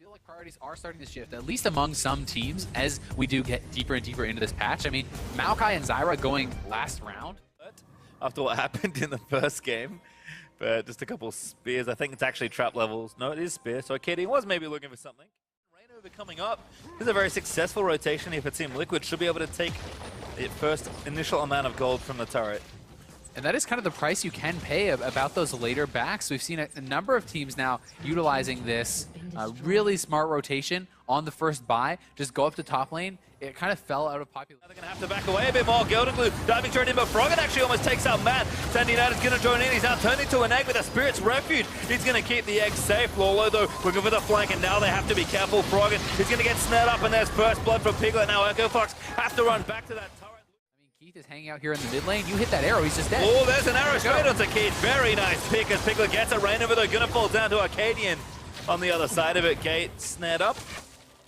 I feel like priorities are starting to shift, at least among some teams, as we do get deeper and deeper into this patch. I mean, Maokai and Zyra going last round. After what happened in the first game, but just a couple of spears. I think it's actually trap levels. No, it is spear. So KD was maybe looking for something. Rainover coming up. This is a very successful rotation here for Team Liquid. Should be able to take the first initial amount of gold from the turret. And that is kind of the price you can pay about those later backs. We've seen a number of teams now utilizing this really smart rotation on the first buy. Just go up to top lane. It kind of fell out of popularity. They're going to have to back away a bit more. Golden Glue diving straight in, but Froggen actually almost takes out Matt. Sandy United's going to join in. He's now turned into an egg with a Spirit's Refuge. He's going to keep the egg safe. Lolo, though, looking for the flank, and now they have to be careful. Froggen is going to get snared up, and there's first blood for Piglet. Now Echo Fox have to run back to that turret. Keith is hanging out here in the mid lane. You hit that arrow, he's just dead. Oh, there's an arrow straight onto Keith. Very nice pick as Piglet gets a Rainover. They're going to fall down to Arcadian on the other side of it. Gate snared up.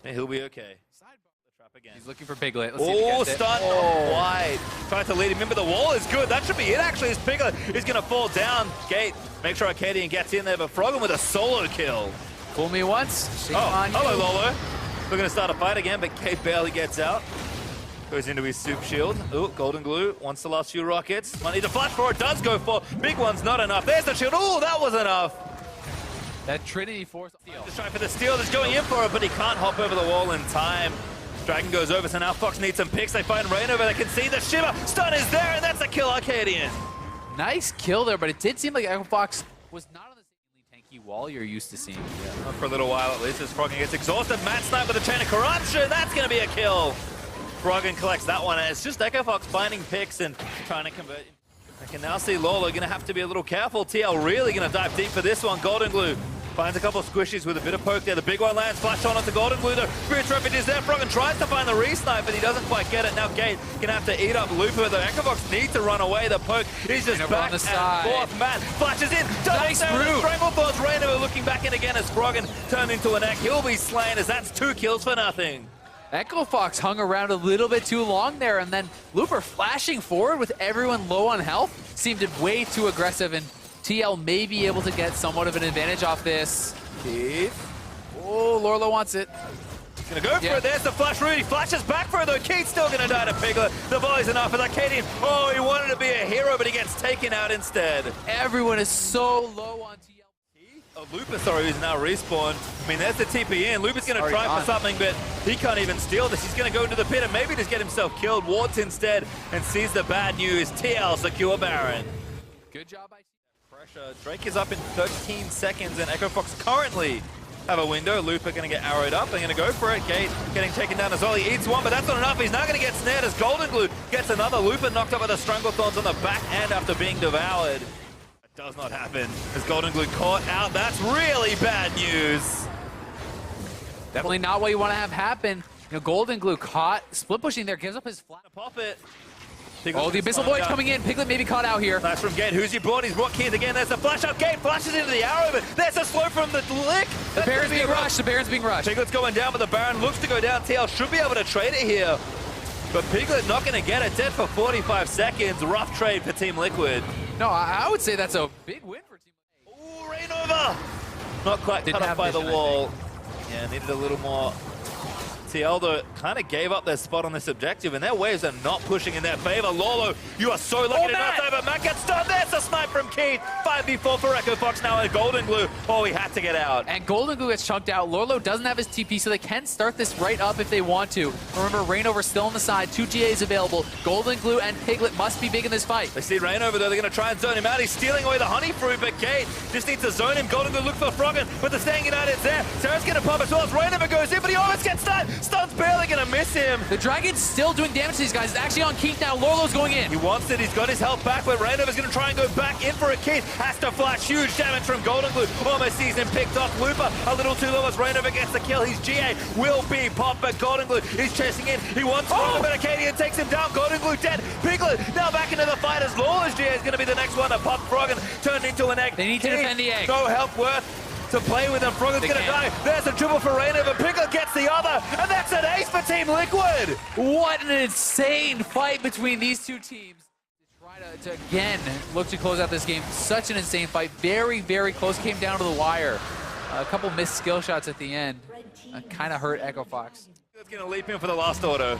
And he'll be okay. The trap again. He's looking for Piglet. Let's see if he gets stun. it. Oh, wide. Tries to lead him in, but the wall is good. That should be it, actually, as Piglet is going to fall down. Gate, make sure Arcadian gets in there, but Froggen with a solo kill. Fool me once. Shame Oh, on you. hello, Lolo. We're going to start a fight again, but Gate barely gets out. Goes into his soup shield. Ooh, Golden Glue wants the last few rockets. Might need to flash for it. Does go for. Big one's not enough. There's the shield. Ooh, that was enough. That Trinity Force steal. Just trying for the steal. That's going in for it, but he can't hop over the wall in time. Dragon goes over, so now Fox needs some picks. They find Rainover. They can see the shiver. Stun is there, and that's a kill, Arcadian. Nice kill there, but it did seem like Echo Fox was not on the same tanky wall you're used to seeing. Yeah, not for a little while at least, as Froggen gets exhausted. Matt Snipe with a chain of corruption. That's going to be a kill. Froggen collects that one, and it's just Echo Fox finding picks and trying to convert. I can now see Lolo going to have to be a little careful. TL really going to dive deep for this one. Golden Glue finds a couple of squishies with a bit of poke there. The big one lands, flash on onto Golden Glue. The Spirit's Refuge is there. Froggen tries to find the re-snipe, but he doesn't quite get it. Now Gate going to have to eat up Looper. The Echo Fox need to run away. The poke is just back on the side. and forth. Matt flashes in. Nice move. Stranglethorns. Rainover looking back in again as Froggen turned into an egg. He'll be slain as that's 2 kills for nothing. Echo Fox hung around a little bit too long there, and then Looper flashing forward with everyone low on health seemed way too aggressive, and TL may be able to get somewhat of an advantage off this. Keith. Oh, Lorlo wants it. He's gonna go for it. There's the flash. Rudy flashes back for it, though. Keith's still gonna die to Piglet. The volley's enough for Arcadian. Oh, he wanted to be a hero, but he gets taken out instead. Everyone is so low on TL. Looper, sorry, who's now respawned. I mean, there's the TP in. Looper's going to try for something, but he can't even steal this. He's going to go into the pit and maybe just get himself killed. Wards instead and sees the bad news. TL secure Baron. Good job by Pressure. Drake is up in 13 seconds, and Echo Fox currently have a window. Looper going to get arrowed up. They're going to go for it. Gate getting taken down as well. He eats one, but that's not enough. He's now going to get snared as Golden Glue gets another. Looper knocked up with the Stranglethorns on the back end after being devoured. Does not happen as Golden Glue caught out. That's really bad news. Definitely not what you want to have happen. You know, Golden Glue caught, split pushing there, gives up his flat. Pop it. Oh, the Abyssal Void's coming in. Piglet may be caught out here. Flash from Gate. Who's he brought? He's brought Keith again. There's a flash up. Gate flashes into the arrow, but there's a slow from the lick. The Baron's being rushed. The Baron's being rushed. Piglet's going down, but the Baron looks to go down. TL should be able to trade it here. But Piglet not going to get it. Dead for 45 seconds. Rough trade for Team Liquid. No, I would say that's a big win for Team Ooh, Liquid. Rainover! Not quite cut up by the wall. Yeah, needed a little more. TL, though, kind of gave up their spot on this objective, and their waves are not pushing in their favor. Lolo, you are so lucky to not die, but Matt gets done. There's the snipe from Keith. 5v4 for Echo Fox now, and Golden Glue. Oh, he had to get out. And Golden Glue gets chunked out. Lorlo doesn't have his TP, so they can start this right up if they want to. Remember, Rainover still on the side. 2 GAs available. Golden Glue and Piglet must be big in this fight. They see Rainover, though. They're going to try and zone him out. He's stealing away the honey fruit, but Gate just needs to zone him. Golden Glue look for Froggen, but the Staying United's there. Sarah's going to pop as well as Rainover goes in, but he almost gets stunned. Stun's barely going to miss him. The Dragon's still doing damage to these guys. It's actually on Keith now. Lorlo's going in. He wants it. He's got his health back, but Rainover's going to try and go back in for it. Keith has to flash. Huge damage from Golden Glue. Almost sees him picked off. Looper a little too low as Rainover gets the kill. His GA will be popped, but Golden Glue is chasing in. He wants but Arcadian takes him down. Golden Glue dead. Piglet now back into the fight as Lawler's GA is going to be the next one to pop. Froggen turned into an egg. They need to defend the egg. No help worth to play with him. Froggen's going to die. There's a triple for Rainover. Piglet gets the other, and that's an ace for Team Liquid. What an insane fight between these two teams. Try to again look to close out this game. Such an insane fight. Very, very close. Came down to the wire. A couple missed skill shots at the end kind of hurt Echo Fox. It's going to leap in for the last auto.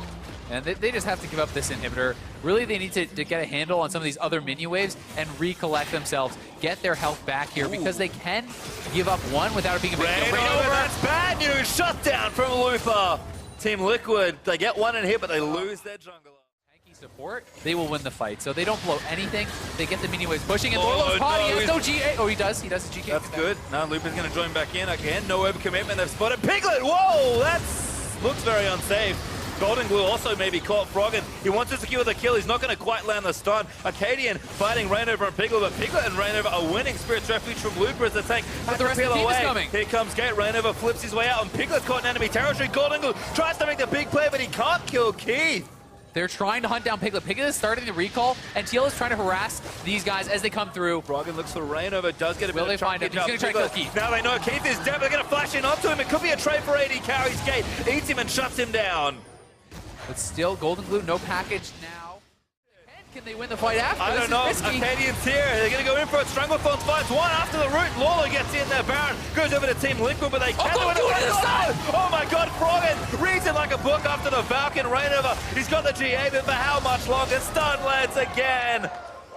And they just have to give up this inhibitor. Really, they need to get a handle on some of these other minion waves and recollect themselves, get their health back here, because they can give up one without it being a big deal. Rain over, that's bad news. Shut down from Lupa. Team Liquid, they get one in here, but they lose their jungler. Tanky support, they will win the fight. So they don't blow anything. They get the minion waves pushing, and Oh, Lolo's potty no, has no GA. Oh, he does his GK. That's good. Now Lupa's going to join back in again. No overcommitment. They've spotted Piglet. Whoa, looks very unsafe. Golden Glue also maybe caught Froggen. He wants to secure the kill. He's not going to quite land the stun. Arcadian fighting Rainover and Piglet, but Piglet and Rainover are winning. Spirit's Refuge from Lupa as the tank has the to rest of peel the team away. is coming. Here comes Gate. Rainover flips his way out, and Piglet's caught in enemy territory. Golden Glue tries to make the big play, but he can't kill Keith. They're trying to hunt down Piglet. Piglet is starting the recall, and TL is trying to harass these guys as they come through. Froggen looks for Rainover, does get a Will bit they of find him? He's going to try to kill Keith. Now they know Keith is dead, but they're going to flash in onto him. It could be a trade for AD carries. Gate eats him and shuts him down. But still, Golden Glue, no package now. And can they win the fight after? I don't know. Arcadian's here. They're going to go in for it. Stranglethorn finds one after the root. Lolo gets in there. Baron goes over to Team Liquid, but they can't win it. Oh my god, Froggen reads it like a book after the Falcon Rainover. He's got the GA, but for how much longer? Stun lands again.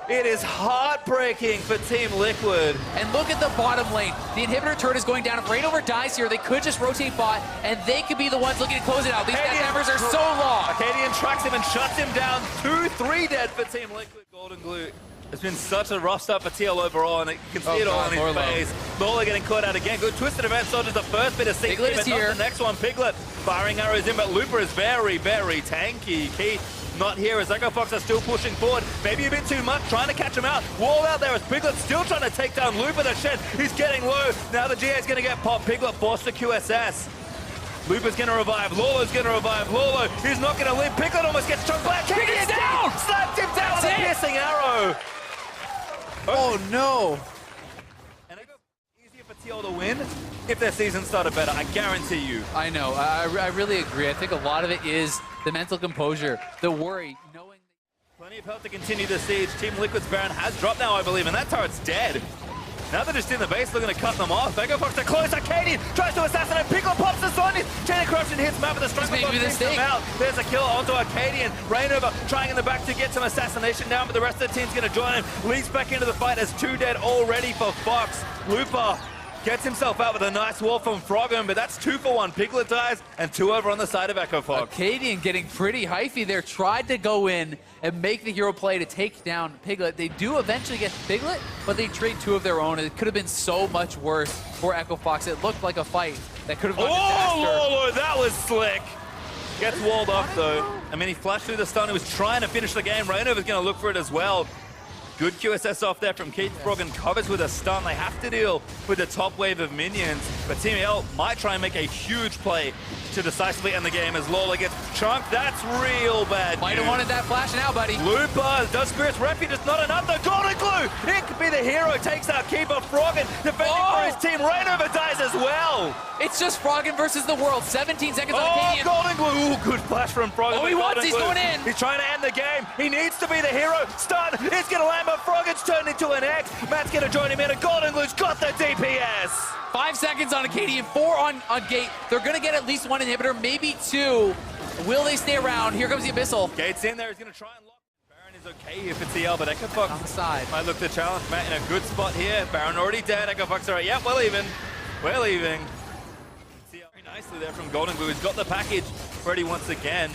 It is heartbreaking for Team Liquid. And look at the bottom lane. The inhibitor turret is going down. If Rainover dies here, they could just rotate bot, and they could be the ones looking to close it out. These death numbers are so long. Arcadian tracks him and shuts him down. 2-3 dead for Team Liquid. Golden Glue. It's been such a rough start for TL overall, and you can see it all on his face. Lola getting caught out again. Good twisted event. Soldiers the first bit of safety, but not the next one. Piglet firing arrows in, but Lupa is very, very tanky. Keith not here as Echo Fox are still pushing forward. Maybe a bit too much, trying to catch him out. Wall out there as Piglet still trying to take down Lupa. The shed, he's getting low. Now the GA is going to get popped. Piglet forced to QSS. Lupa's going to revive. Lolo's going to revive. Lolo, he's not going to live. Piglet almost gets chunked back. Piglet's down! Slapped him down with a piercing arrow. Oh no. And it goes easier for TL to win if their season started better, I guarantee you. I know. I really agree. I think a lot of it is the mental composure, the worry, knowing. Plenty of help to continue the siege. Team Liquid's Baron has dropped now, I believe, and that turret's dead. Now they're just in the base looking to cut them off. Echo Fox to close. Arcadian tries to assassinate. Piglet pops the Sonic. Chain of Corruption hits Map with the Stranglethorn takes him out. There's a kill onto Arcadian. Rainover trying in the back to get some assassination down, but the rest of the team's going to join him. Leads back into the fight as 2 dead already for Fox. Lupa gets himself out with a nice wall from Froggen, but that's 2 for 1. Piglet dies, and 2 over on the side of Echo Fox. Arcadian getting pretty hyphy there. Tried to go in and make the hero play to take down Piglet. They do eventually get Piglet, but they trade 2 of their own. It could have been so much worse for Echo Fox. It looked like a fight that could have gone disaster. Oh, that was slick. Gets walled off, though. I mean, he flashed through the stun. He was trying to finish the game. Rainover's going to look for it as well. Good QSS off there from Keith. Froggen covers with a stun. They have to deal with the top wave of minions, but Team L might try and make a huge play to decisively end the game as Lola gets chunked. That's real bad. Might have wanted that flash now, buddy. Lupa does Spirit's Refuge. It's not enough. The Golden Glue. It could be the hero. Takes out Keeper. Froggen defending for his team. Rainover dies as well. It's just Froggen versus the world. 17 seconds on Arcadian. Golden Glue. Ooh, good flash from Froggen. Oh, he wants. He's going in. He's trying to end the game. He needs to be the hero. Stun. It's going to land, but Froggen's turned into an X. Matt's going to join him in. And Golden Glue's got the DPS. 5 seconds on Arcadian, 4 on Gate. They're going to get at least 1 inhibitor, maybe 2. Will they stay around? Here comes the Abyssal. Gate's in there. He's going to try and lock. Baron is okay here for TL, but Echo Fox on the side might look to challenge Matt in a good spot here. Baron already dead. Echo Fox all right. Yep, we're leaving. We're leaving. TL very nicely there from Golden Glue. He's got the package ready once again.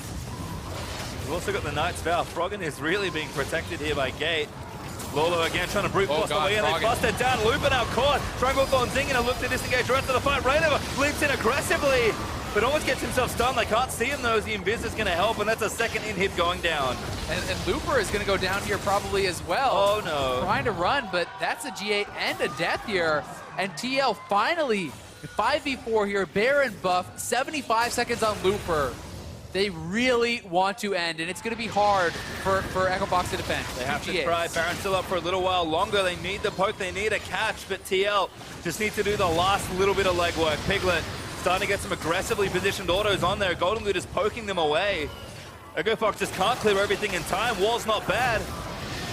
We've also got the Knight's Vow. Froggen is really being protected here by Gate. Lolo again trying to brute force the way in. They busted down. Lupa now caught. Stranglethorn Zinging a look to disengage the rest of the fight. Rainover leaps in aggressively, but almost gets himself stunned. They can't see him though as the Invis is going to help, and that's a second inhib going down. And Looper is going to go down here probably as well. Oh no. Trying to run, but that's a GA and a death here. And TL finally 5v4 here. Baron buff, 75 seconds on Looper. They really want to end, and it's going to be hard for Echo Fox to defend. They have to try. Baron's still up for a little while longer. They need the poke. They need a catch, but TL just need to do the last little bit of legwork. Piglet starting to get some aggressively positioned autos on there. Golden Glue just poking them away. Echo Fox just can't clear everything in time. Wall's not bad.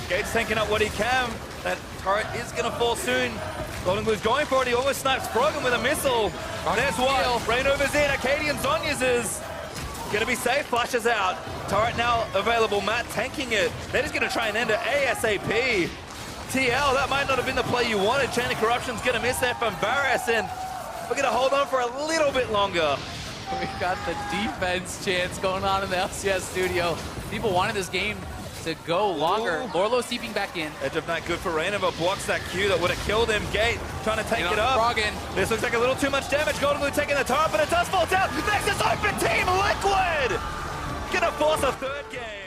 Gate's tanking up what he can. That turret is going to fall soon. Golden Glue's going for it. He almost snipes Froggen with a missile. There's one. Rainover's in. Acadian Zhonya's is going to be safe. Flashes out. Turret now available. Matt tanking it. They're just going to try and end it ASAP. TL, that might not have been the play you wanted. Chain of Corruption's going to miss there from Varus, and we're going to hold on for a little bit longer. We've got the defense chance going on in the LCS studio. People wanted this game to go longer. Lorlo seeping back in. Edge of Night good for Rainover. Blocks that Q that would have killed him. Gate trying to take it up. Froggen. This looks like a little too much damage. Golden Glue taking the turret, but it does fall down. Nexus open team, Liquid! Gonna force a third game.